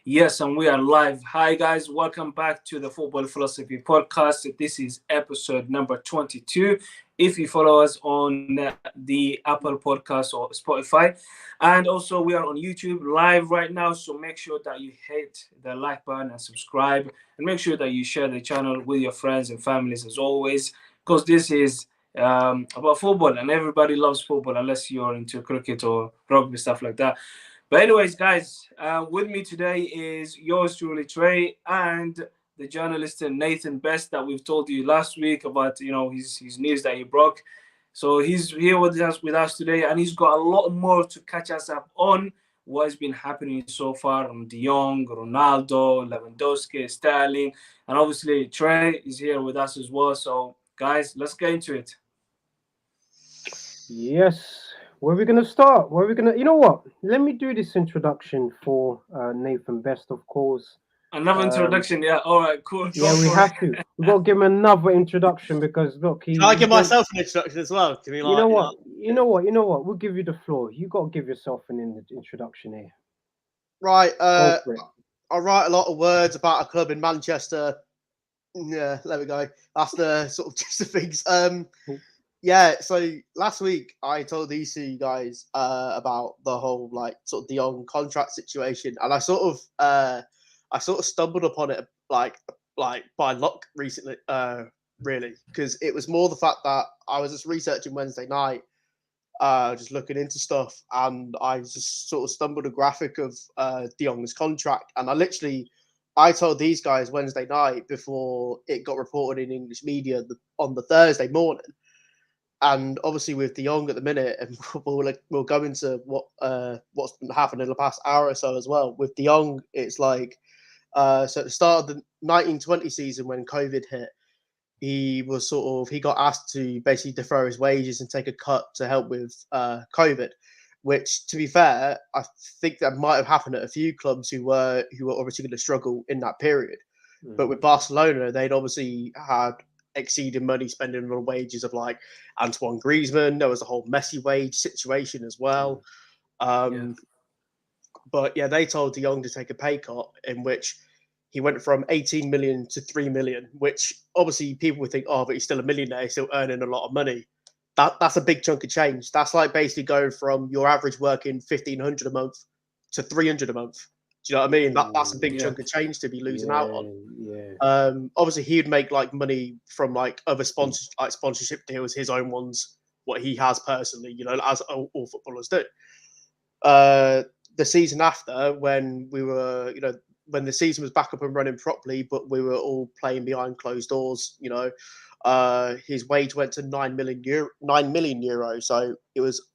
Yes, and we are live. Hi, guys. Welcome back to the Football Philosophy Podcast. This is episode number 22. If you follow us on the Apple Podcast or Spotify, and also we are on YouTube live right now. So make sure that you hit the like button and subscribe, and make sure that you share the channel with your friends and families as always, because this is about football, and everybody loves football unless you're into cricket or rugby, stuff like that. But anyways, guys, with me today is yours truly, Trey, and the journalist Nathan Best that we've told you last week about, his news that he broke. So he's here with us today, and he's got a lot more to catch us up on what's been happening so far on De Jong, Ronaldo, Lewandowski, Sterling, and obviously Trey is here with us as well. So guys, let's get into it. Yes. Where are we gonna start? Where are we gonna? You know what? Let me do this introduction for Nathan Best, of course. Another Um, introduction, yeah. All right, cool. yeah, Go we for have it. to. We got to give him another introduction because look, Can I he give went. myself an introduction as well? Can we You know like, what? You know what? You know what? We'll give you the floor. You got to give yourself an introduction here. right? Go for it. I write a lot of words about a club in Manchester. Yeah, there we go. That's the sort of gist of things. Yeah. So last week I told these two guys about the whole like sort of the Young contract situation, and I sort of stumbled upon it like by luck recently. Really, because it was more the fact that I was just researching Wednesday night, just looking into stuff, and I just sort of stumbled a graphic of De Jong's contract, and I told these guys Wednesday night before it got reported in English media on the Thursday morning, and obviously with De Jong at the minute, and we'll go into what's been happening in the past hour or so as well. With De Jong, it's like so at the start of the 1920 season when COVID hit, he got asked to basically defer his wages and take a cut to help with COVID. Which, to be fair, I think that might have happened at a few clubs who were obviously going to struggle in that period. But with Barcelona, they'd obviously had exceeding money spending on wages of like Antoine Griezmann. There was a whole Messi wage situation as well. Yeah. But yeah, they told De Jong to take a pay cut in which he went from 18 million to 3 million, which obviously people would think, oh, but he's still a millionaire, he's still earning a lot of money. That's a big chunk of change. That's like basically going from your average working 1,500 a month to 300 a month. Do you know what I mean? That's a big Yeah. chunk of change to be losing out on. Yeah. Obviously, he'd make like money from like other sponsorship deals, his own ones, what he has personally, as all footballers do. The season after, when we were, when the season was back up and running properly, but we were all playing behind closed doors, his wage went to 9 million euro. So it was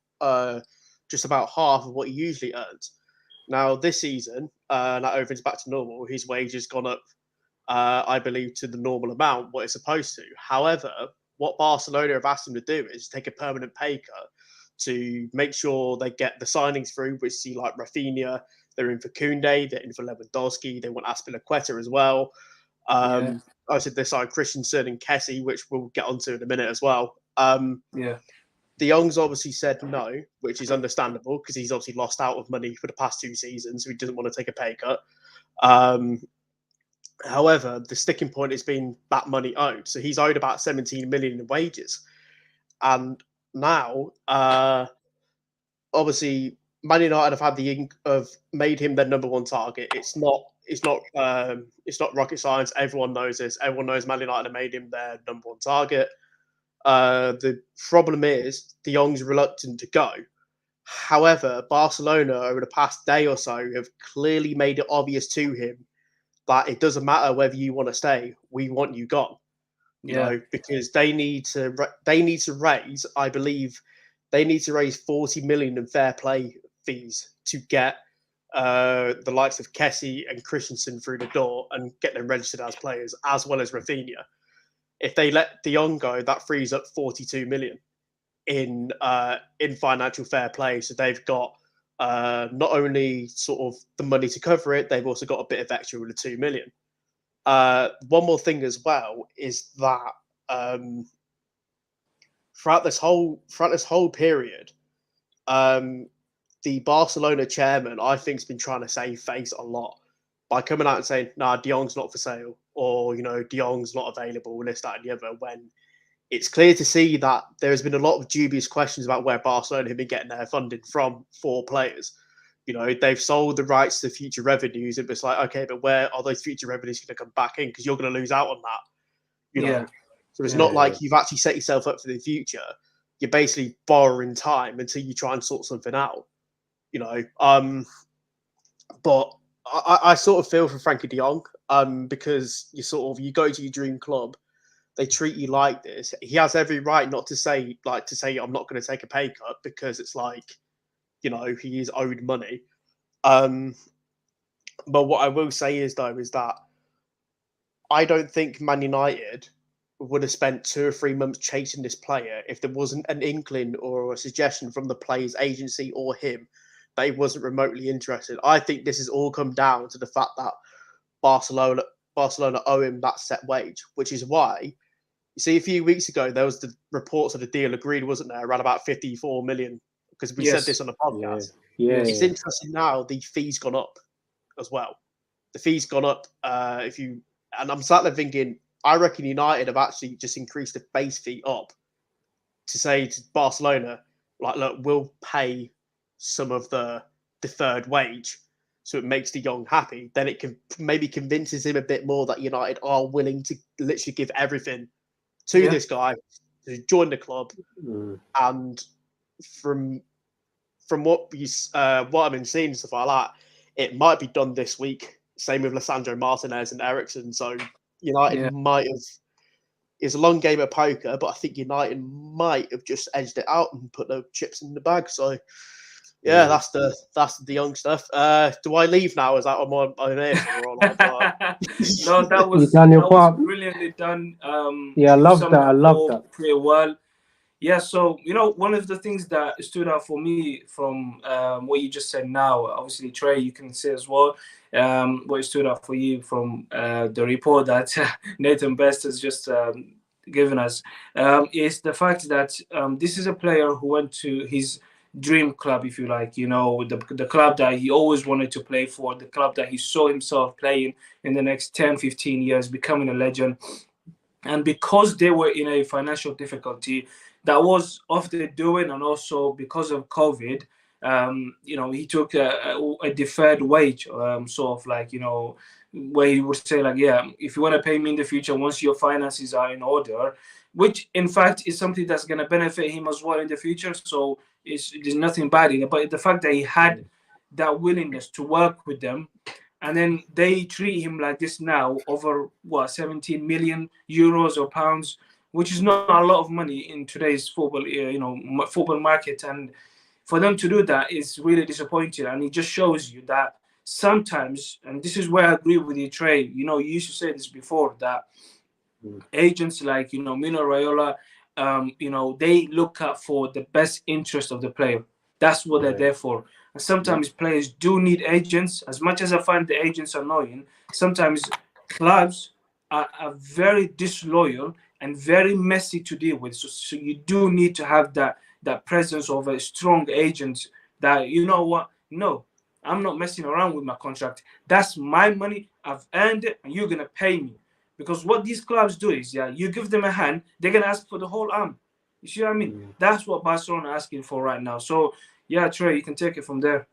just about half of what he usually earns. Now this season, that opens back to normal. His wage has gone up, I believe, to the normal amount what it's supposed to. However, what Barcelona have asked him to do is take a permanent pay cut to make sure they get the signings through, which see like Rafinha, they're in for Koundé, they're in for Lewandowski, they want Aspilicueta as well. Yeah. I said they signed Christensen and Kessie, which we'll get onto in a minute as well. Yeah. De Jong's obviously said no, which is understandable because he's obviously lost out of money for the past 2 seasons, so he doesn't want to take a pay cut. However, the sticking point has been that money owed. So he's owed about 17 million in wages. And now, obviously, Man United have made him their number one target. It's not rocket science. Everyone knows this. Everyone knows Man United have made him their number one target. The problem is De Jong's reluctant to go. However, Barcelona over the past day or so have clearly made it obvious to him that it doesn't matter whether you want to stay. We want you gone. Yeah. Because they need to raise, I believe, they need to raise 40 million in fair play fees to get the likes of Kessie and Christensen through the door and get them registered as players, as well as Rafinha. If they let De Jong go, that frees up 42 million in financial fair play. So they've got not only sort of the money to cover it, they've also got a bit of extra with the 2 million. One more thing as well is that throughout this whole period, the Barcelona chairman, I think, has been trying to save face a lot. by coming out and saying, "Nah, De Jong's not for sale," or De Jong's not available, and this, that, and the other, when it's clear to see that there has been a lot of dubious questions about where Barcelona have been getting their funding from for players. They've sold the rights to future revenues. It was like, okay, but where are those future revenues going to come back in? Because you're going to lose out on that. So it's not like you've actually set yourself up for the future. You're basically borrowing time until you try and sort something out. But I sort of feel for Frankie De Jong, because you go to your dream club, they treat you like this. He has every right not to say I'm not going to take a pay cut, because it's like, he is owed money. But what I will say is that I don't think Man United would have spent 2 or 3 months chasing this player if there wasn't an inkling or a suggestion from the player's agency or him that he wasn't remotely interested. I think this has all come down to the fact that Barcelona owe him that set wage, which is why, you see, a few weeks ago, there was the reports of the deal agreed, wasn't there, around about 54 million, because we said this on the podcast. It's interesting now, the fee's gone up as well. The fee's gone up. And I'm sat there thinking, I reckon United have actually just increased the base fee up to say to Barcelona, like, look, we'll pay some of the deferred wage, so it makes De Jong happy. Then it can maybe convinces him a bit more that United are willing to literally give everything to this guy to join the club. And from what I've been seeing and stuff like that, it might be done this week. Same with Lissandro Martinez and Eriksen. So United might have. It's a long game of poker, but I think United might have just edged it out and put the chips in the bag. So that's the young stuff. Do I leave now? Is that on my own air? No, that was brilliantly done. I love that. Pretty well. Yeah, so one of the things that stood out for me from what you just said now, obviously Trey, you can say as well, what stood out for you from the report that Nathan Best has just given us, is the fact that this is a player who went to his dream club, if you like, the club that he always wanted to play for, the club that he saw himself playing in the next 10, 15 years, becoming a legend. And because they were in a financial difficulty that was of their doing, and also because of COVID, he took a deferred wage, sort of like, where he would say like, if you want to pay me in the future, once your finances are in order, which in fact is something that's going to benefit him as well in the future. So there's nothing bad in it, but the fact that he had that willingness to work with them, and then they treat him like this now over 17 million euros or pounds, which is not a lot of money in today's football, football market. And for them to do that is really disappointing. And it just shows you that sometimes, and this is where I agree with you, Trey, you used to say this before, that agents like, Mino Raiola, they look out for the best interest of the player. That's what they're there for. And sometimes players do need agents. As much as I find the agents annoying, sometimes clubs are very disloyal and very messy to deal with. So you do need to have that presence of a strong agent that, no, I'm not messing around with my contract. That's my money. I've earned it, and you're going to pay me. Because what these clubs do is, you give them a hand, they're going to ask for the whole arm. You see what I mean? That's what Barcelona are asking for right now. So, Trey, you can take it from there.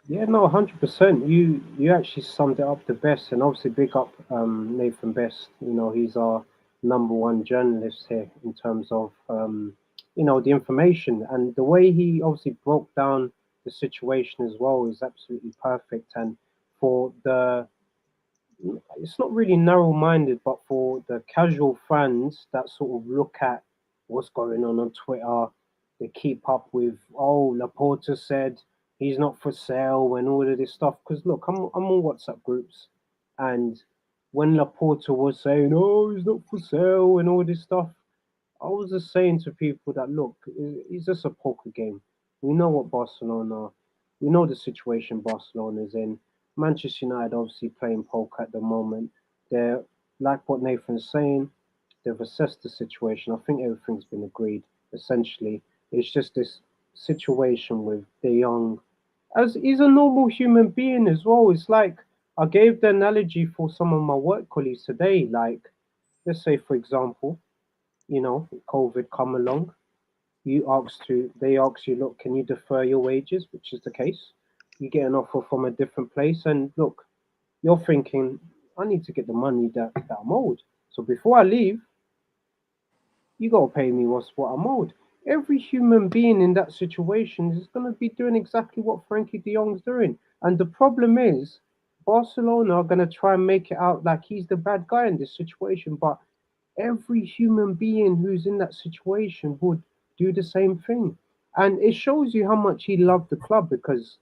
Yeah, no, 100%. You actually summed it up the best, and obviously big up Nathan Best. He's our #1 journalist here in terms of the information, and the way he obviously broke down the situation as well is absolutely perfect. And for it's not really narrow-minded, but for the casual fans that sort of look at what's going on Twitter, they keep up with, Laporta said he's not for sale and all of this stuff. Because look, I'm on WhatsApp groups, and when Laporta was saying, he's not for sale and all this stuff, I was just saying to people that, look, it's just a poker game. We know we know the situation Barcelona is in. Manchester United obviously playing poker at the moment. They're, like what Nathan's saying, they've assessed the situation. I think everything's been agreed, essentially. It's just this situation with De Jong, as he's a normal human being as well. It's like, I gave the analogy for some of my work colleagues today. Like, let's say, for example, COVID come along. They ask you, look, can you defer your wages? Which is the case. You get an offer from a different place, and look, you're thinking, I need to get the money that I'm owed. So before I leave, you gotta pay me what I'm owed. Every human being in that situation is gonna be doing exactly what Frankie De Jong's doing. And the problem is, Barcelona are gonna try and make it out like he's the bad guy in this situation, but every human being who's in that situation would do the same thing. And it shows you how much he loved the club because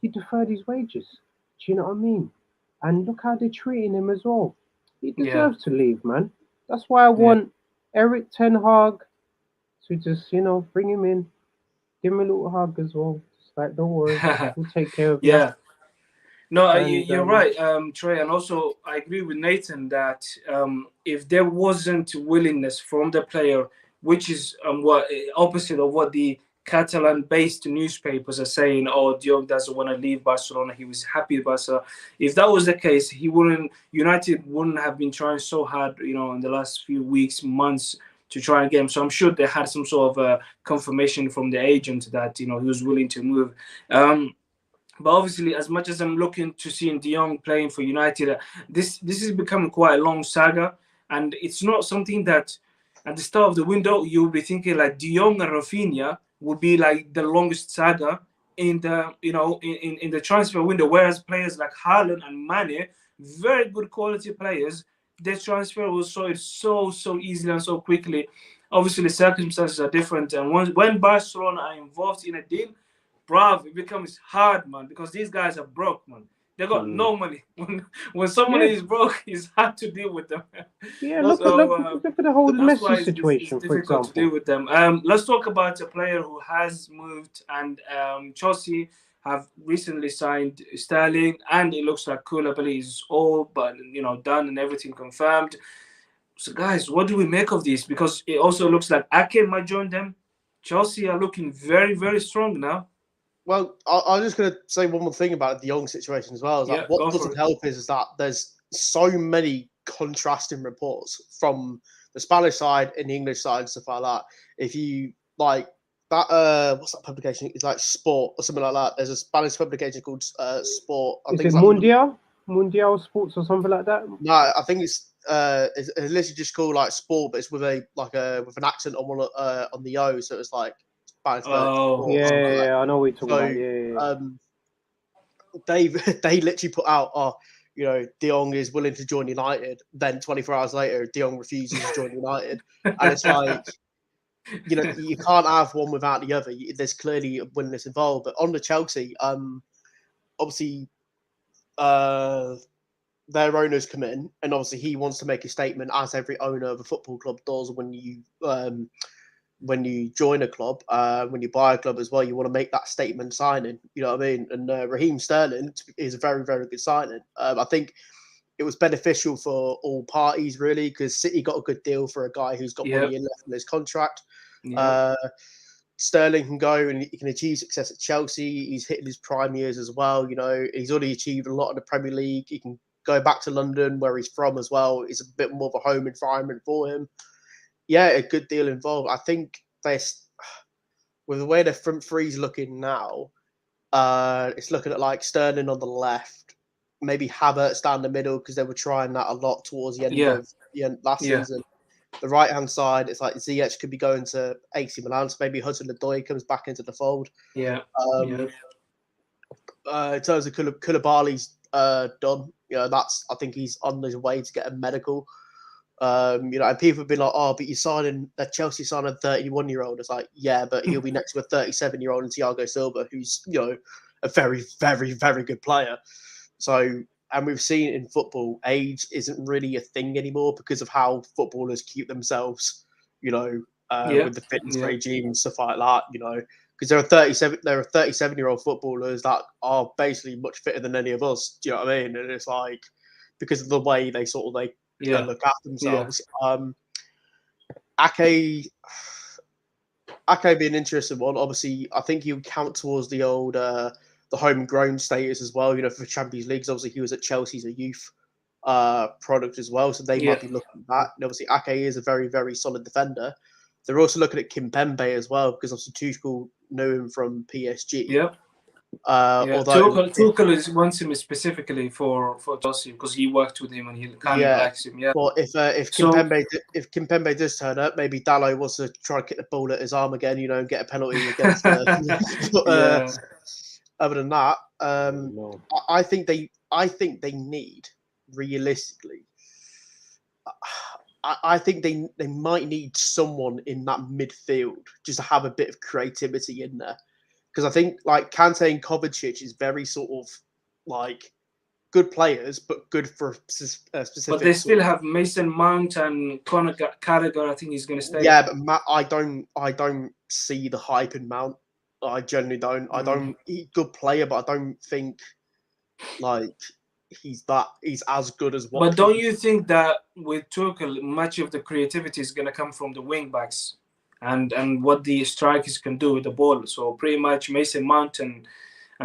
he deferred his wages. Do you know what I mean? And look how they're treating him as well. He Yeah, deserves to leave, man. That's why I yeah, want Eric Ten Hag to just, bring him in, give him a little hug as well. Just like, don't worry, we'll take care of you. yeah. No, And you're right, Trey. And also, I agree with Nathan that if there wasn't willingness from the player, which is what opposite of what the Catalan-based newspapers are saying, oh, Dion doesn't want to leave Barcelona. He was happy with Barcelona. If that was the case, United wouldn't have been trying so hard, in the last few weeks, months to try and get him. So I'm sure they had some sort of confirmation from the agent that he was willing to move. But obviously, as much as I'm looking to seeing De Jong playing for United, this is becoming quite a long saga, and it's not something that at the start of the window you'll be thinking like De Jong and Rafinha would be like the longest saga in the in the transfer window, whereas players like Haaland and Mane, very good quality players, their transfer was so easily and so quickly. Obviously, the circumstances are different, and when Barcelona are involved in a deal, bruv, it becomes hard, man, because these guys are broke, man. They got mm, no money. When someone yeah, is broke, it's hard to deal with them. yeah. Look at So, look look at the whole that's Messi why it's situation, for difficult to deal example. with them. Let's talk about a player who has moved, and Chelsea have recently signed Sterling, and it looks like Koulibally is all but done and everything confirmed. So, guys, what do we make of this? Because it also looks like Ake might join them. Chelsea are looking very, very strong now. Well, I was just going to say one more thing about the Young situation as well. Is Yeah, that what go for doesn't it. help is that there's so many contrasting reports from the Spanish side and the English side and stuff like that. If you like that, what's that publication? It's like Sport or something like that. There's a Spanish publication called Sport. I Is think it it's like Mundial Sports or something like that? no, I think it's literally just called like Sport, but it's with with an accent on the O, so it's like Spanish version Oh, Sport or something like that. Yeah, I know what you're talking about. So Yeah. they literally put out, De Jong is willing to join United. Then 24 hours later, De Jong refuses to join United, and it's like, you can't have one without the other. There's clearly a willingness involved. But on the Chelsea, obviously, their owners come in, and obviously he wants to make a statement, as every owner of a football club does when you join a club, when you buy a club as well, you want to make that statement signing. You know what I mean? And Raheem Sterling is a very, very good signing. I think it was beneficial for all parties, really, because City got a good deal for a guy who's got 1 year left in his contract. yeah, Sterling can go and he can achieve success at Chelsea. He's hitting his prime years as well. He's already achieved a lot in the Premier League. He can go back to London, where he's from as well. It's a bit more of a home environment for him. Yeah, a good deal involved. I think with the way the front three's looking now, it's looking at like Sterling on the left, maybe Havertz down the middle, because they were trying that a lot towards the end of last season. The right hand side, it's like Ziyech could be going to AC Milan, so maybe Hudson-Odoi comes back into the fold. yeah. In terms of Koulibali's done, I think he's on his way to get a medical. And people have been like, oh, but you're signing that Chelsea signing a 31-year-old. It's like, yeah, but he'll be next to a 37-year-old in Thiago Silva, who's, a very, very, very good player. So, and we've seen in football, age isn't really a thing anymore because of how footballers keep themselves, with the fitness regime and stuff like that, because there are 37-year-old footballers that are basically much fitter than any of us. Do you know what I mean? And it's like, because of the way they look after themselves. Ake being an interesting one. Obviously, I think you count towards the the homegrown status as well. You know, for Champions League, obviously he was at Chelsea as a youth product as well, so they might be looking at that. And obviously Ake is a very, very solid defender. They're also looking at Kimpembe as well, because obviously Tuchel knew him from PSG. Yeah. Although Tuchel wants him specifically for Chelsea because he worked with him and he kind of likes him. Yeah. Well, if Kimpembe does turn up, maybe Dalot wants to try to kick the ball at his arm again, you know, and get a penalty against. Other than that, I think they need, realistically, I think they might need someone in that midfield just to have a bit of creativity in there. Because I think like Kante and Kovacic is very sort of like good players, but good for specific. But they still have Mason Mount and Conor Gallagher. I think he's going to stay. Yeah, but I don't see the hype in Mount. I generally don't. I don't. He's a good player, but I don't think like he's as good as what. But don't you think that with Tuchel, much of the creativity is going to come from the wing backs and what the strikers can do with the ball? So pretty much Mason Mount and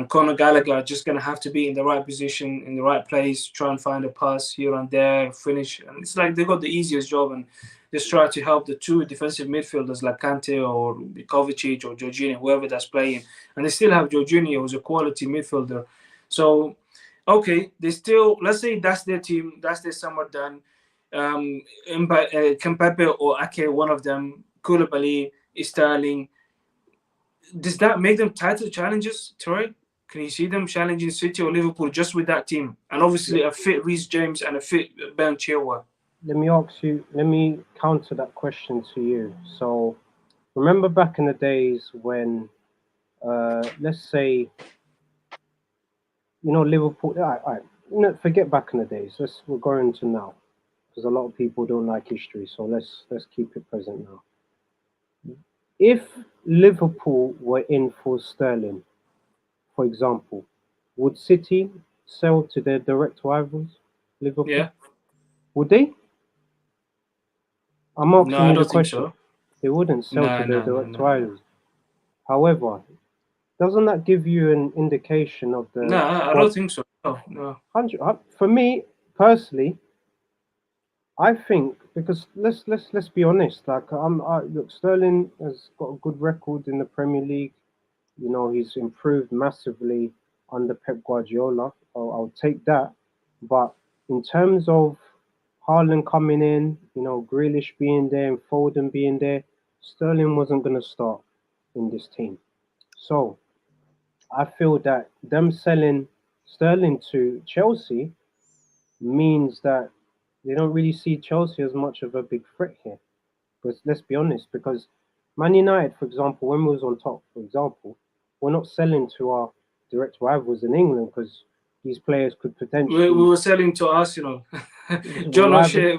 Conor Gallagher are just going to have to be in the right position, in the right place, try and find a pass here and there, finish. And it's like they got the easiest job and just try to help the two defensive midfielders like Kante or Kovacic or Jorginho, whoever that's playing. And they still have Jorginho, who's a quality midfielder. So, okay, they still, let's say that's their team, that's their summer done. Kimpembe or Ake, one of them, Koulibally, Sterling. Does that make them title challenges, Troy? Can you see them challenging City or Liverpool just with that team? And obviously a fit Reece James and a fit Ben Chilwell. Let me counter that question to you. So remember back in the days when, let's say, Liverpool, forget back in the days. We're going to now, because a lot of people don't like history. So let's keep it present now. If Liverpool were in for Sterling, for example, would City sell to their direct rivals, Liverpool? Yeah. Would they? I'm asking No, I you don't the question. think so. They wouldn't sell to their direct rivals. However, doesn't that give you an indication of the? No, I don't think so. No. For me personally, I think, because let's be honest. Like look, Sterling has got a good record in the Premier League. You know, he's improved massively under Pep Guardiola. I'll take that. But in terms of Haaland coming in, Grealish being there and Foden being there, Sterling wasn't going to start in this team. So I feel that them selling Sterling to Chelsea means that they don't really see Chelsea as much of a big threat here. Because let's be honest, because Man United, for example, when we was on top, for example, we're not selling to our direct rivals in England because these players could potentially. We were selling to Arsenal. John O'Shea.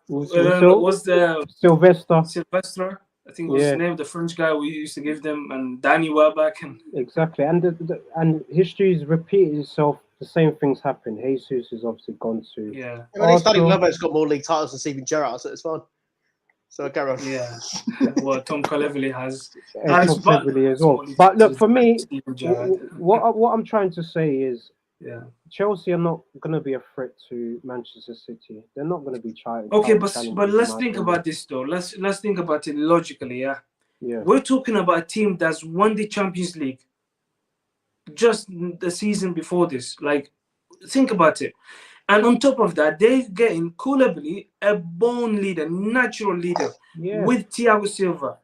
What's the Sylvester? I think was his name, the French guy we used to give them, and Danny Welbeck. Exactly, and history's repeated itself. The same things happen. Jesus is obviously gone to. Yeah. I mean, Danny Welbeck's got more league titles than Steven Gerrard, so it's fine. So carry on. Yeah. Well, Tom Koulibally has. Tom Koulibally as well. But look, for me, what I'm trying to say is, Chelsea are not going to be a threat to Manchester City. They're not going to be trying. Okay, but let's think about this though. Let's think about it logically. Yeah. We're talking about a team that's won the Champions League just the season before this. Like, think about it. And on top of that, they're getting Koulibally, a born leader, natural leader, with Thiago Silva.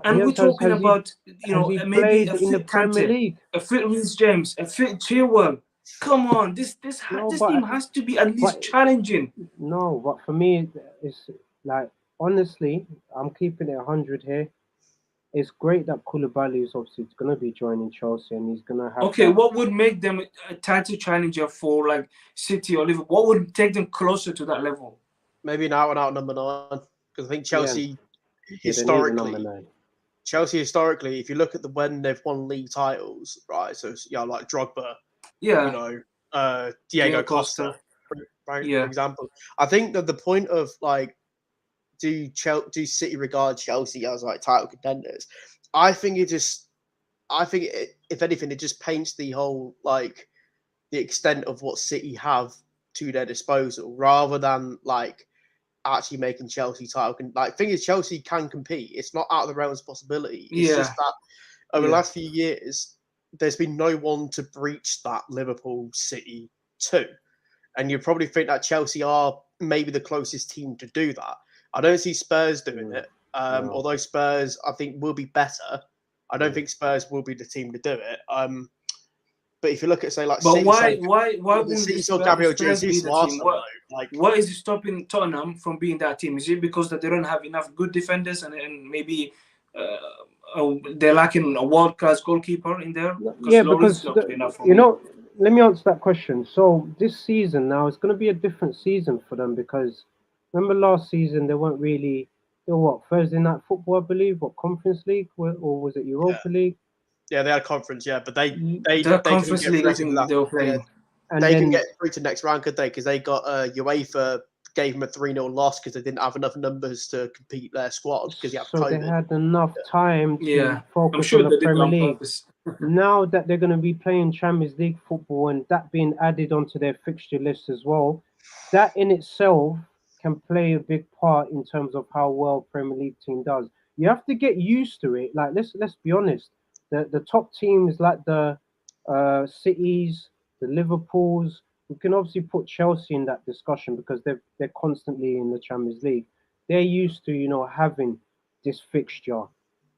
And we're talking about, maybe a fit Kante, a fit Reece James, a fit Chilwell. Come on, this team has to be at least challenging. No, but for me, it's like, honestly, I'm keeping it 100 here. It's great that Koulibally is obviously going to be joining Chelsea and he's going to have. Okay, what would make them a title challenger for like City or Liverpool? What would take them closer to that level? Maybe an out-and-out number 9, because I think Chelsea historically, if you look at when they've won league titles, right? So like Drogba, Diego Costa, for example. I think that the point of like, do City regard Chelsea as like title contenders? I think I think if anything, it just paints the whole like the extent of what City have to their disposal, rather than like actually making Chelsea title. Like, thing is, Chelsea can compete. It's not out of the realms of possibility. It's just that over the last few years, there's been no one to breach that Liverpool, City 2. And you probably think that Chelsea are maybe the closest team to do that. I don't see Spurs doing it. Although Spurs, I think, will be better. I don't think Spurs will be the team to do it. But if you look at, say, like But City, why wouldn't City saw Gabriel Jesus be the last team? time, like, what is stopping Tottenham from being that team? Is it because that they don't have enough good defenders and maybe they're lacking a world-class goalkeeper in there? Yeah, because let me answer that question. So this season now it's going to be a different season for them, because remember last season they weren't really. They were what, Thursday night football, I believe, what, Conference League, or was it Europa League? Yeah, they had a conference, but they Conference League, I think they were playing. And they can get through to next round, could they? Because they got UEFA gave them a 3-0 loss because they didn't have enough numbers to compete their squad because so they had enough time to focus sure on the Premier League. Purpose. Now that they're going to be playing Champions League football and that being added onto their fixture list as well, that in itself can play a big part in terms of how well Premier League team does. You have to get used to it. Like let's be honest, the top teams like the Cities, the Liverpools. We can obviously put Chelsea in that discussion because they're constantly in the Champions League. They're used to having this fixture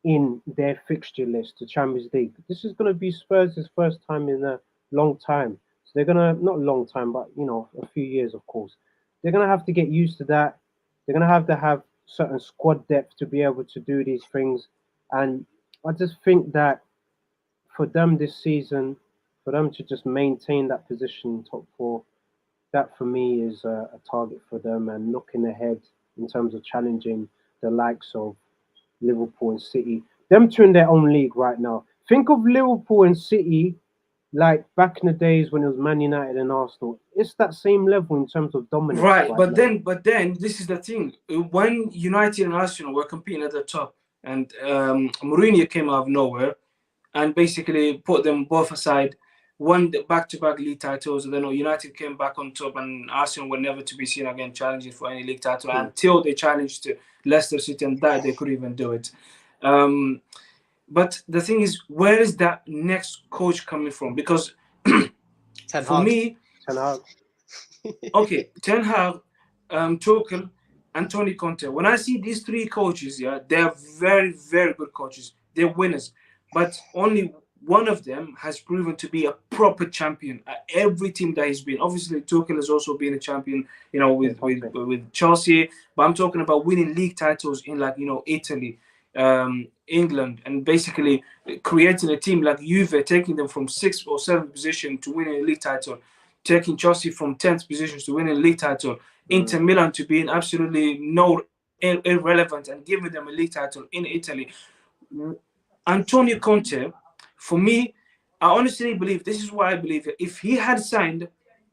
in their fixture list, the Champions League. This is going to be Spurs' first time in a long time. So they're going to, not a long time, but a few years, of course. They're going to have to get used to that. They're going to have certain squad depth to be able to do these things. And I just think that for them this season, for them to just maintain that position in top 4, that for me is a target for them, and looking ahead in terms of challenging the likes of Liverpool and City. Them two in their own league right now. Think of Liverpool and City like back in the days when it was Man United and Arsenal. It's that same level in terms of dominance. Right, but then this is the thing. When United and Arsenal were competing at the top, and Mourinho came out of nowhere and basically put them both aside, won the back-to-back league titles, and then United came back on top, and Arsenal were never to be seen again challenging for any league title until they challenged Leicester City, and that they couldn't even do it. But the thing is, where is that next coach coming from? Because for me, Ten Hag. Okay, Ten Hag, Tuchel, and Tony Conte. When I see these 3 coaches, they are very, very good coaches. They're winners. But only one of them has proven to be a proper champion at every team that he's been. Obviously, Tuchel has also been a champion, with Chelsea. But I'm talking about winning league titles in Italy, England, and basically creating a team like Juve, taking them from 6th or 7th position to winning a league title, taking Chelsea from 10th positions to winning a league title, Inter Milan to being absolutely irrelevant and giving them a league title in Italy. Antonio Conte, for me, I honestly believe, this is why I believe it, if he had signed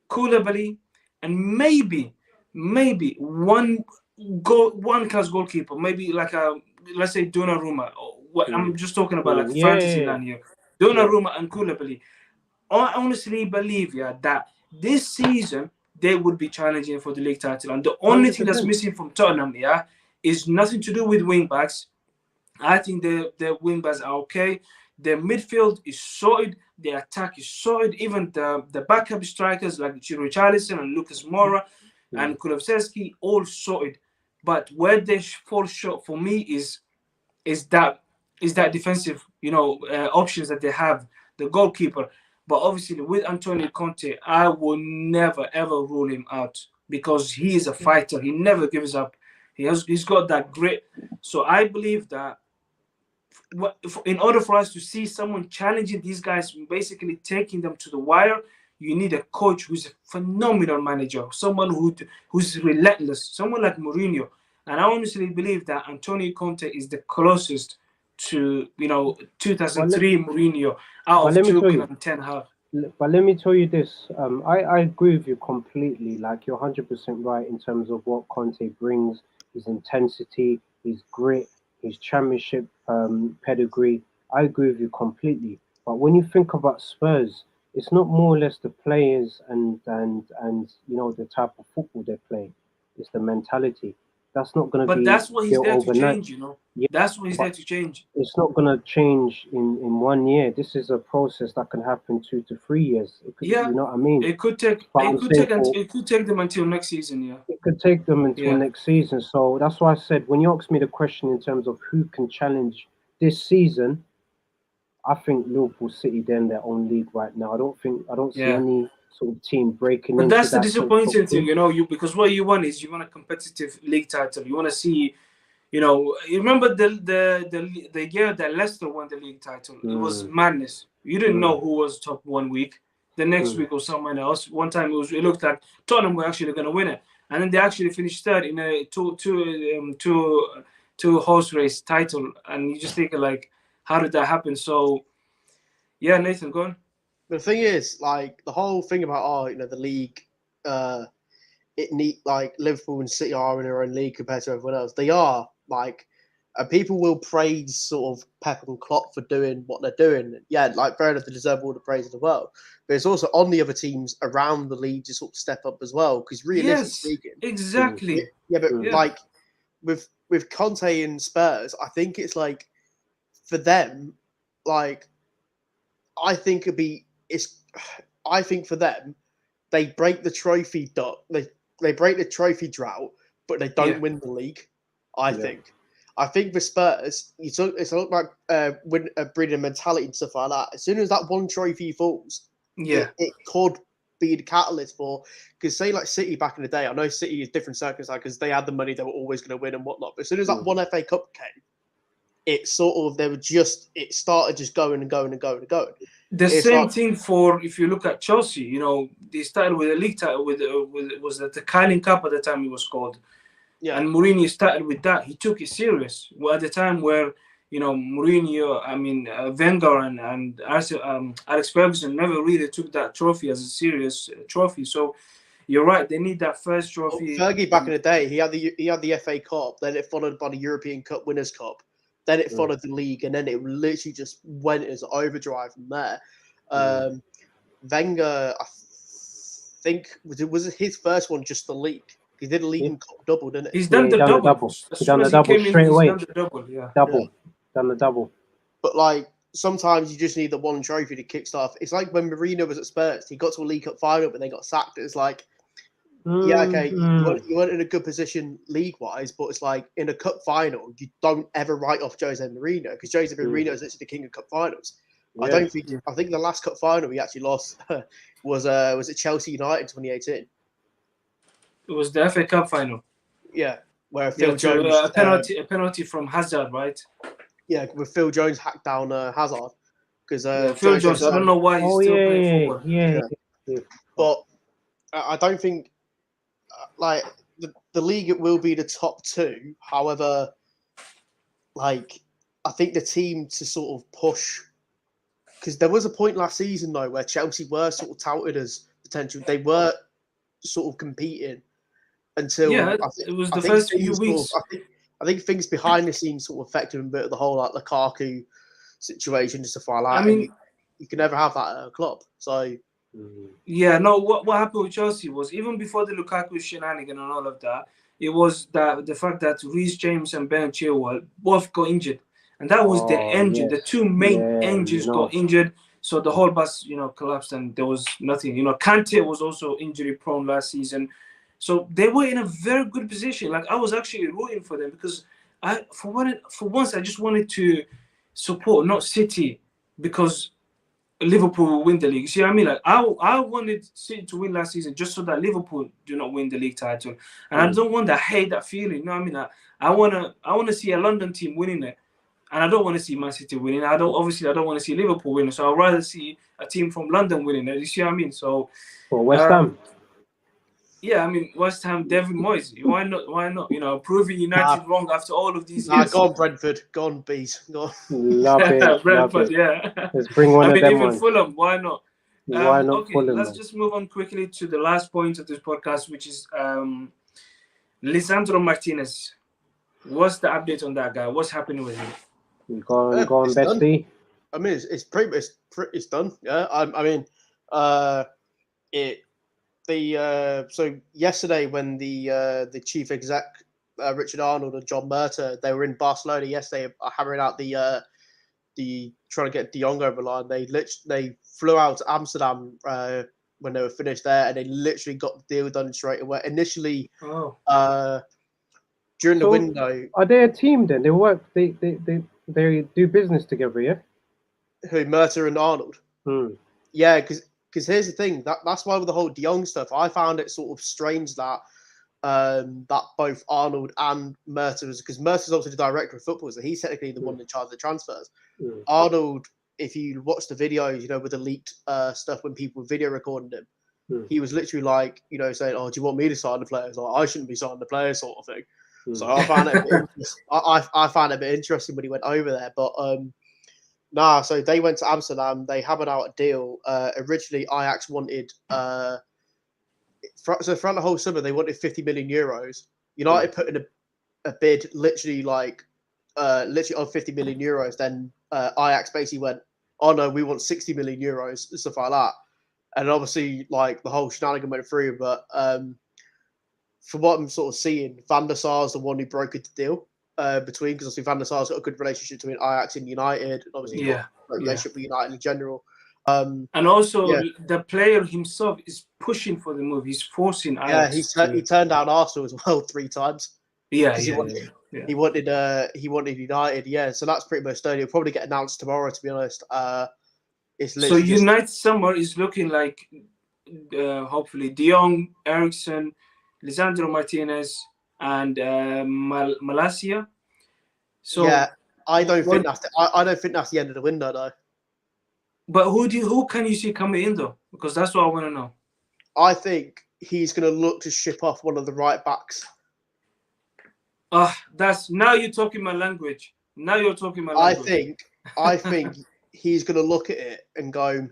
Koulibally and maybe one class goalkeeper, maybe like let's say Donnarumma, I'm just talking about fantasy land here, Donnarumma and Koulibally, I honestly believe that this season they would be challenging for the league title. And the only thing that's missing from Tottenham is nothing to do with wing backs. I think the wing backs are okay. Their midfield is solid. Their attack is solid. Even the backup strikers like Richarlison and Lucas Moura and Kulusevski, all solid. But where they fall short for me is that defensive options that they have, the goalkeeper. But obviously with Antonio Conte, I will never ever rule him out because he is a fighter. He never gives up. He's got that grit. So I believe that in order for us to see someone challenging these guys, basically taking them to the wire, you need a coach who's a phenomenal manager, someone who's relentless, someone like Mourinho. And I honestly believe that Antonio Conte is the closest to 2003 Mourinho out of Tuchel and Ten Hag. But let me tell you this, I agree with you completely. Like, you're 100% right in terms of what Conte brings, his intensity, his grit, his championship pedigree, I agree with you completely. But when you think about Spurs, it's not more or less the players and the type of football they play. It's the mentality. That's not going to But be that's what he's built there to overnight. change. Yeah, That's what he's but there to change. it's not going to change in 1 year. This is a process that can happen 2 to 3 years. It could, Yeah, you know what I mean? it could take But it I'm could saying take until for it could take them until next season. Yeah, it could take them until yeah, next season. So that's why I said when you asked me the question in terms of who can challenge this season, I think Liverpool City they're in their own league right now. I don't see yeah. any sort of team breaking But into that's the that top disappointing thing, two. you because what you want is you want a competitive league title. You want to see, you remember the year that Leicester won the league title. It was Mm, madness. You didn't mm, know who was top 1 week. The next mm. week was someone else. One time it looked like Tottenham were actually going to win it, and then they actually finished third in a two horse race title. And you just think like, how did that happen? So yeah, Nathan, go on. But the thing is, like the whole thing about the league, it need like Liverpool and City are in their own league compared to everyone else. They are like, and people will praise sort of Pep and Klopp for doing what they're doing. Yeah, like fair enough, they deserve all the praise in the world. But it's also on the other teams around the league to sort of step up as well. Because realistically Yes, speaking, exactly. yeah, but Mm. Yeah, like with Conte and Spurs, I think it's like for them, like I think I think for them, they break the trophy they break the trophy drought, but they don't yeah, win the league. I Yeah. think. I think for Spurs, it's a lot like breeding a mentality and stuff like that. As soon as that one trophy falls, yeah. it could be the catalyst for because say like City back in the day. I know City is different circumstances because they had the money, they were always going to win and whatnot. But as soon as that Mm. one FA Cup came, it sort of it started just going and going and going and going. The It's same like thing for if you look at Chelsea. They started with a league title with was that the Carling Cup at the time it was called, yeah. and Mourinho started with that. He took it serious. Well, at the time where Mourinho, I mean Wenger and Alex Ferguson never really took that trophy as a serious trophy. So you're right. They need that first Well, trophy. Fergie back in the day, he had the FA Cup, then it followed by the European Cup Winners' Cup, then it Mm. followed the league, and then it literally just went as overdrive from there. Mm. Wenger, I think was it his first one just the league? He did a league Yeah. and cup double, didn't he? He's Yeah, done he the done the double. double. As He soon done the as he double came in, straight he's away. done the double. Yeah. Double. Done the double. But like sometimes you just need the one trophy to kickstart. It's like when Mourinho was at Spurs, he got to a League Cup final, but they got sacked. It's like yeah, okay, Mm. you weren't in a good position league-wise, but it's like in a cup final, you don't ever write off Jose Mourinho because Jose Mourinho is literally the king of cup finals. I Yeah. don't think. I think the last cup final we actually lost was it Chelsea United 2018? It was the FA Cup final. Yeah, where Yeah, Phil to Jones, a penalty from Hazard, right? yeah, with Phil Jones hacked down Hazard because Yeah, Phil Jose Jones. I don't decided. know why he's Oh still yeah, playing yeah, football. yeah, Yeah, yeah. but I don't think like the league it will be the top two. However, like I think the team to sort of push because there was a point last season though where Chelsea were sort of touted as potential. They were sort of competing Yeah, until it was I the think first few things sort of weeks. I think things behind the scenes sort of affected him a bit of the whole like Lukaku situation and stuff like I that. And mean, you can never have that at a club. So Mm. yeah, no. What happened with Chelsea was even before the Lukaku shenanigan and all of that, it was that the fact that Reece James and Ben Chilwell both got injured, and that was the Oh engine. The yes, two main yeah. engines got injured, so the whole bus, collapsed, and there was nothing. Kante was also injury prone last season, so they were in a very good position. Like I was actually rooting for them because for once, I just wanted to support not City because Liverpool will win the league. See what I mean? Like I wanted City to win last season just so that Liverpool do not win the league title, and I Mm. don't want to hate that feeling. You know what I mean? I wanna see a London team winning it, and I don't want to see Man City winning. I don't want to see Liverpool winning. So I'd rather see a team from London winning it. You see what I mean? So For West Ham. yeah, I mean West Ham, David Moyes. Why not? Why not? Proving United wrong after all of these years. go on Brentford, go on Bees, go on. Love it, love Brentford, it. yeah. Let's bring one I of mean, them even on. Fulham. Why not? Why not Okay, Fulham, let's man? just move on quickly to the last point of this podcast, which is Lisandro Martinez. What's the update on that guy? What's happening with him? Go on, It's done. bestie. I mean, it's done. Yeah, I mean, so yesterday when the chief exec Richard Arnold and John Murta, they were in Barcelona yesterday, hammering out the trying to get De Jong over the line. They flew out to Amsterdam when they were finished there, and they literally got the deal done straight away. Initially, during the window. Are they a team then? They work. They do business together, yeah. Who, Murta and Arnold? Yeah, because here's the thing. That's why with the whole De Jong stuff, I found it sort of strange that that both Arnold and Murta was, because Murta's obviously the director of football, so he's technically the one in charge of the transfers. Arnold, if you watch the videos, with the leaked stuff when people were video recording him, he was literally like, saying, "Oh, do you want me to sign the players? Like, I shouldn't be signing the players," sort of thing. So I found it a bit I found it a bit interesting when he went over there. But so they went to Amsterdam. They hammered out a deal. Originally, Ajax wanted so throughout the whole summer they wanted 50 million euros. United put in a bid literally on 50 million euros. Then Ajax basically went, "Oh no, we want 60 million euros," and stuff like that. And obviously, the whole shenanigan went through. But from what I'm sort of seeing, Van der Sar is the one who brokered the deal between, because obviously Van der Sar's got a good relationship between Ajax and United, and obviously got a relationship with United in general. And also, the player himself is pushing for the move. He's forcing Ajax. Yeah, he turned down Arsenal as well 3 times. He wanted United. Yeah, so that's pretty much done. It'll probably get announced tomorrow, to be honest. So United summer is looking like hopefully De Jong, Eriksen, Lisandro Martinez, and Malacia. So yeah, I don't think that's the end of the window though. But who can you see coming in though? Because that's what I want to know. I think he's going to look to ship off one of the right backs. Now you're talking my language. I think he's going to look at it and go,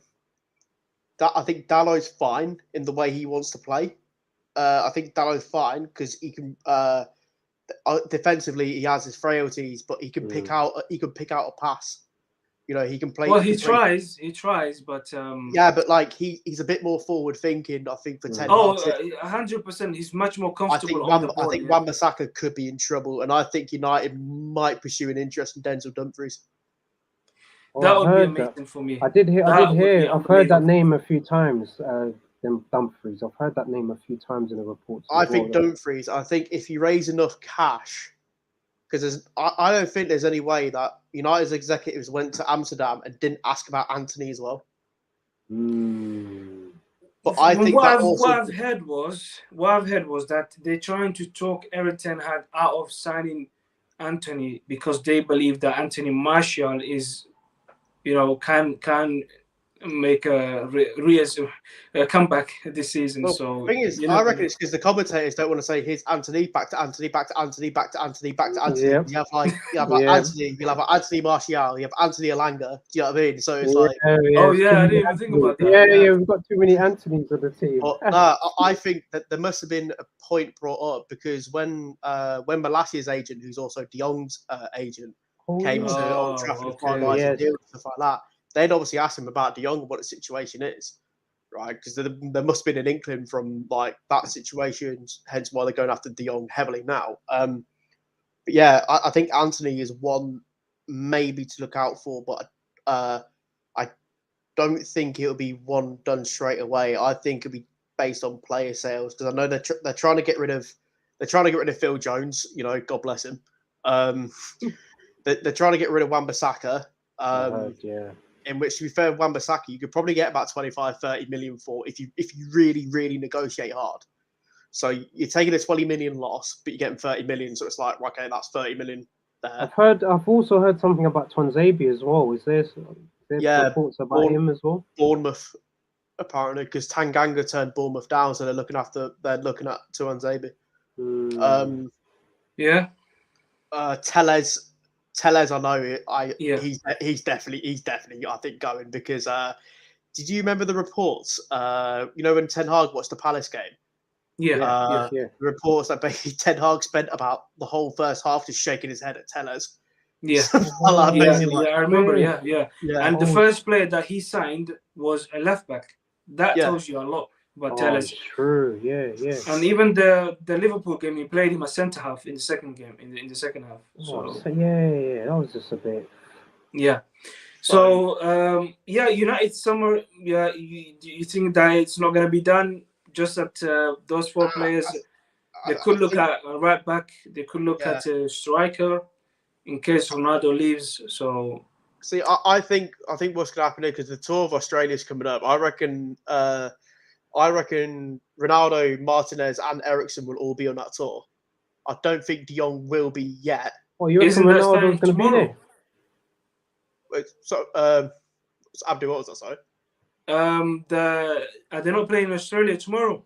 I think Dallow's fine in the way he wants to play. I think Dallow's fine because he can defensively he has his frailties, but he can pick out a pass. He can play. Well, he tries, but but he's a bit more forward thinking. I think for 10. 100%. He's much more comfortable. I think Wan-Bissaka could be in trouble, and I think United might pursue an interest in Denzel Dumfries. That would be amazing for me. I've heard that name a few times. Dumfries. I've heard that name a few times in the reports. I think Dumfries. I think if you raise enough cash. Because I don't think there's any way that United's executives went to Amsterdam and didn't ask about Anthony as well. But I think what I've heard was that they're trying to talk Erik ten Hag out of signing Anthony because they believe that Anthony Martial is, can make a comeback this season. Well, so the thing is, I reckon it's because the commentators don't want to say here's Anthony, back to Anthony, back to Anthony, back to Anthony, back to Anthony. Yep. You have Anthony, you'll have Anthony Martial, you have Anthony Alanga. Do you know what I mean? So it's I didn't even think about that. Yeah, we've got too many Anthonys on the team. But, I think that there must have been a point brought up because when Malacia's agent, who's also De Jong's agent, came to Old Trafford and finalised the deal and stuff like that, they'd obviously asked him about De Jong and what the situation is, right? Because there must have been an inkling from that situation, hence why they're going after De Jong heavily now. But yeah, I think Anthony is one maybe to look out for, but I don't think it'll be one done straight away. I think it'll be based on player sales because I know they're trying to get rid of Phil Jones. God bless him. They're trying to get rid of Wan-Bissaka. In which, to be fair, Wan-Bissaka, you could probably get about 25-30 million for if you really, really negotiate hard. So you're taking a 20 million loss, but you're getting 30 million. So it's like, okay, that's 30 million there. I've also heard something about Tuanzebe as well. Is there reports about him as well? Bournemouth, apparently, because Tanganga turned Bournemouth down, so they're looking at Tuanzebe. Tellez, I know he's definitely I think going because did you remember the reports? When Ten Hag watched the Palace game? The reports that basically Ten Hag spent about the whole first half just shaking his head at Tellez Yeah. Salah, Yeah, basically, like, I remember. Yeah. Yeah. yeah, And the first player that he signed was a left back. That Yeah. tells you a lot about Oh, Telles. true. Yeah. And even the Liverpool game, he played him a centre half in the second game, in the second half. Oh, So so yeah. That was just a bit. yeah. So yeah, United summer. Yeah, you think that it's not gonna be done? Just that those four players. They could look think, at a right back. They could look Yeah. at a striker in case Ronaldo leaves. So See, I think what's going to happen is because the tour of Australia is coming up. I reckon Ronaldo, Martinez, and Ericsson will all be on that tour. I don't think De Jong will be yet. Oh, you reckon isn't that Ronaldo's starting going to be tomorrow? there? So, Abdi, what was that? Sorry. Are they not playing in Australia tomorrow?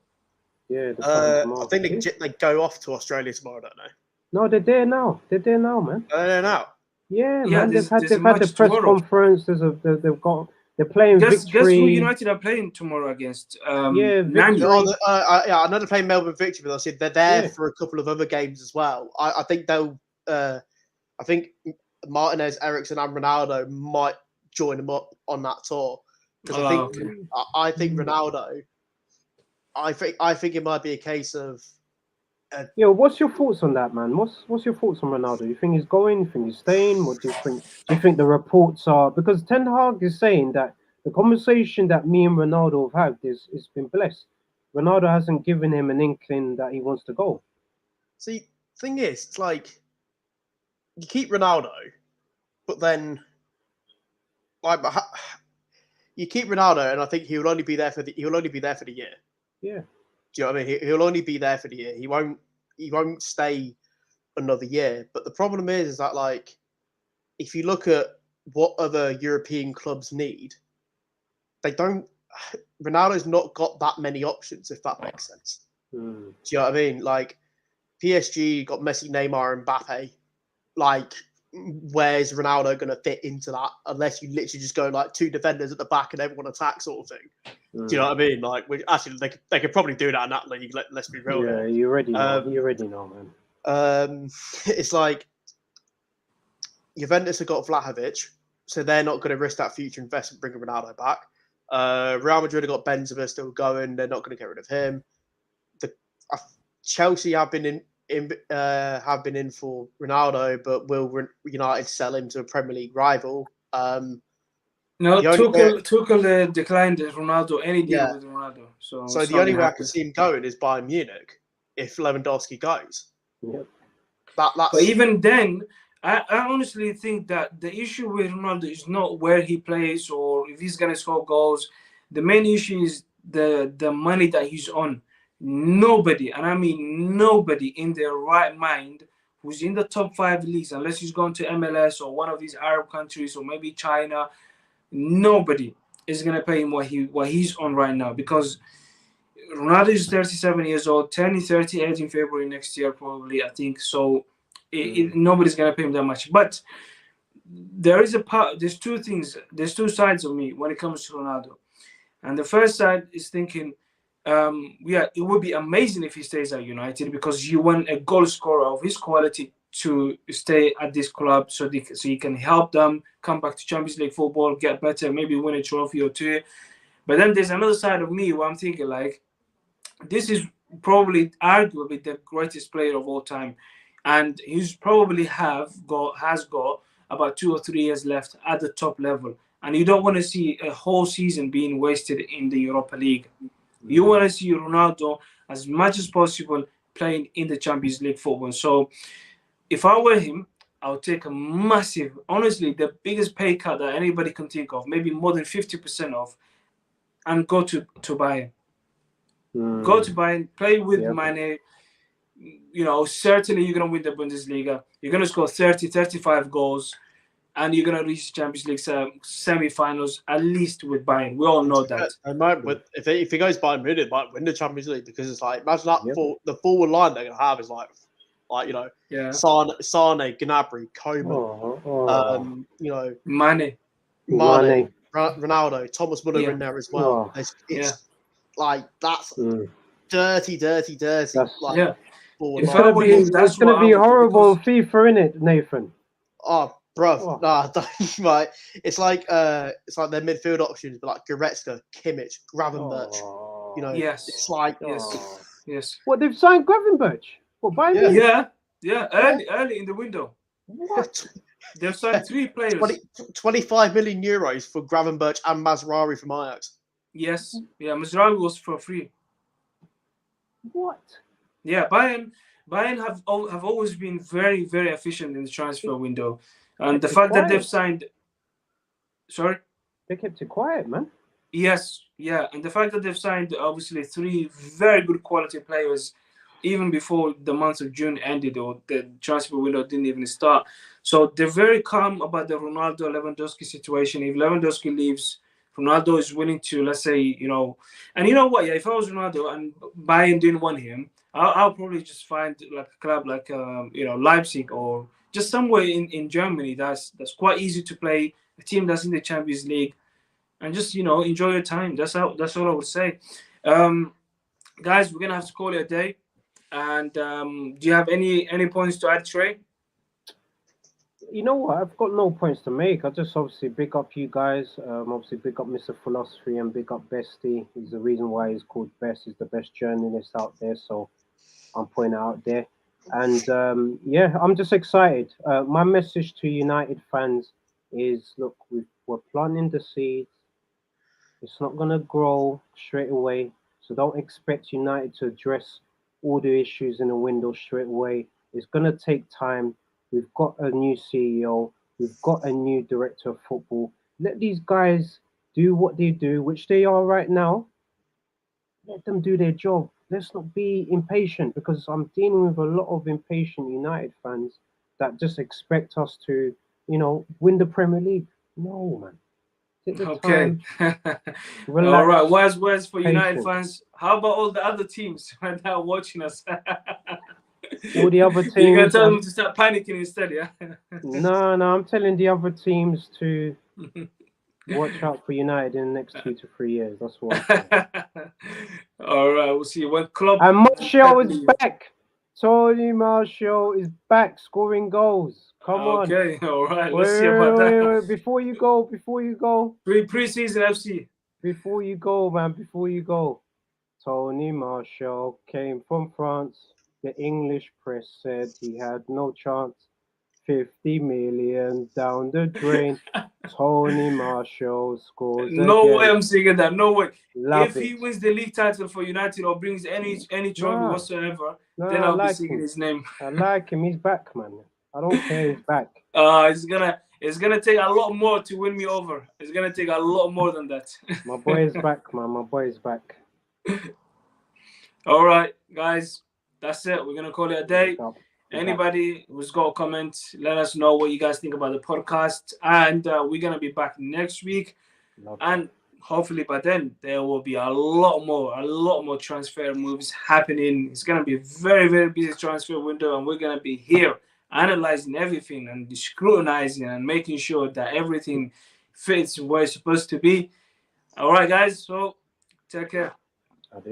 Yeah, they're starting I tomorrow. think they go off to Australia tomorrow. Don't they? No, they're there now. They're there now, man. I don't know. Yeah, Yeah, man. there's They've a had the match press tomorrow. conference. They're playing Guess Victory. who United are playing tomorrow against? Yeah, Nani. Victory. I know they're playing Melbourne Victory, but I said they're there Yeah. for a couple of other games as well. I think they'll. I think Martinez, Ericsson, and Ronaldo might join them up on that tour because I think Ronaldo. I think it might be a case of. Yeah, what's your thoughts on that, man? What's your thoughts on Ronaldo? You think he's going? You think he's staying? What do you think? Do you think the reports are because Ten Hag is saying that the conversation that me and Ronaldo have had is been blessed. Ronaldo hasn't given him an inkling that he wants to go. See, thing is, it's like you keep Ronaldo, but then you keep Ronaldo, and I think he'll only be there for the year. Yeah. Do you know what I mean? He'll only be there for the year. He won't stay another year. But the problem is that like if you look at what other European clubs need, they don't. Ronaldo's not got that many options, if that makes sense. Do you know what I mean? Like PSG got Messi, Neymar, and Mbappe. Like, where's Ronaldo going to fit into that? Unless you literally just go like two defenders at the back and everyone attack sort of thing. Do you know what I mean? Like, actually, they could probably do that in that league. Let's be real. Yeah, you already know. You already know, man. It's like Juventus have got Vlahovic, so they're not going to risk that future investment bringing Ronaldo back. Real Madrid have got Benzema still going; they're not going to get rid of him. Chelsea have been in for Ronaldo, but will United sell him to a Premier League rival? No, Tuchel declined Ronaldo any deal with Ronaldo. So the only way I can see him going is Bayern Munich if Lewandowski goes. Yep. That's... But even then, I honestly think that the issue with Ronaldo is not where he plays or if he's gonna score goals. The main issue is the money that he's on. Nobody, and I mean nobody in their right mind who's in the top 5 leagues, unless he's going to MLS or one of these Arab countries or maybe China, nobody is gonna pay him what he's on right now because Ronaldo is 37 years old, turning 38 in February next year, probably, I think. So nobody's going to pay him that much. But there's two things, there's two sides of me when it comes to Ronaldo. And the first side is thinking, it would be amazing if he stays at United because you want a goal scorer of his quality to stay at this club so you can help them come back to Champions League football, get better, maybe win a trophy or two. But then there's another side of me where I'm thinking like, this is probably arguably the greatest player of all time, and he's probably has got about 2 or 3 years left at the top level. And you don't want to see a whole season being wasted in the Europa League. You want to see Ronaldo as much as possible playing in the Champions League football. So if I were him, I would take a massive, honestly, the biggest pay cut that anybody can think of, maybe more than 50% of, and go to Bayern. Go to Bayern, play with Mane. You know, certainly you're going to win the Bundesliga. You're going to score 30, 35 goals, and you're going to reach Champions League semi-finals, at least with Bayern. We all know that. If he goes Bayern Munich, might win the Champions League because it's like, imagine that the forward line they're going to have is like you know, Sane, Gnabry, Coman, you know, Mane, Ronaldo, Thomas Muller in there as well. It's like that's dirty. That's, like, it's gonna be horrible on FIFA, innit, Nathan? Oh, Bruv, Oh. nah, don't, right. It's like their midfield options, but like Goretzka, Kimmich, Gravenberch. Oh. You know, Yes. it's like Oh. Yes. What, they've signed Gravenberch? What, by Yeah. me? Yeah. Early in the window. What? They've signed 3 players. 25 million euros for Gravenberch and Mazraoui from Ajax. Yes. Yeah. Mazraoui was for free. What? Yeah. Bayern have always been very, very efficient in the transfer window, and the fact that they've signed. Sorry. They kept it quiet, man. Yes, yeah, and the fact that they've signed obviously 3 very good quality players, even before the month of June ended or the transfer window didn't even start. So they're very calm about the Ronaldo Lewandowski situation. If Lewandowski leaves, Ronaldo is willing to, let's say, and you know what? Yeah, if I was Ronaldo and Bayern didn't want him, I'll probably just find like a club like Leipzig or just somewhere in Germany that's quite easy to play. A team that's in the Champions League and just enjoy your time. That's all I would say. Guys, we're gonna have to call it a day. And do you have any points to add, Trey? You know what? I've got no points to make. I just obviously big up you guys. Obviously big up Mr. Philosophy and big up Bestie. He's the reason why he's called Best. He's the best journalist out there. So I'm pointing out there. And yeah, I'm just excited. My message to United fans is: look, we're planting the seeds. It's not going to grow straight away. So don't expect United to address all the issues in the window straight away. It's going to take time. We've got a new CEO. We've got a new director of football. Let these guys do what they do, which they are right now. Let them do their job. Let's not be impatient, because I'm dealing with a lot of impatient United fans that just expect us to, win the Premier League. No, man. Take the Okay. time, All relax, right. Words for United patience. fans. How about all the other teams right now watching us? All the other You can teams. tell them to start panicking instead, yeah? No, I'm telling the other teams to watch out for United in the next 2 to 3 years. That's what I'm saying. All right, we'll see. When Klopp And Martial is back. Tony Martial is back scoring goals. Come on. Okay, all right. Wait, Let's see about that. wait. Before you go. Pre-season FC. Before you go, man. Before you go. Tony Martial came from France. The English press said he had no chance. 50 million down the drain. Tony Martial scores No again. way I'm saying that. No way. Love If it. he wins the league title for United or brings any trophy whatsoever, then I I'll be like singing him. his name. I like him. He's back, man. I don't care. He's back. It's gonna take a lot more to win me over. It's gonna take a lot more than that. My boy is back, man. My boy is back. All right, guys. That's it. We're gonna call it a day. Big up. Anybody who's got a comment, let us know what you guys think about the podcast. And we're going to be back next week. And hopefully by then, there will be a lot more transfer moves happening. It's going to be a very, very busy transfer window. And we're going to be here analyzing everything and scrutinizing and making sure that everything fits where it's supposed to be. All right, guys. So take care.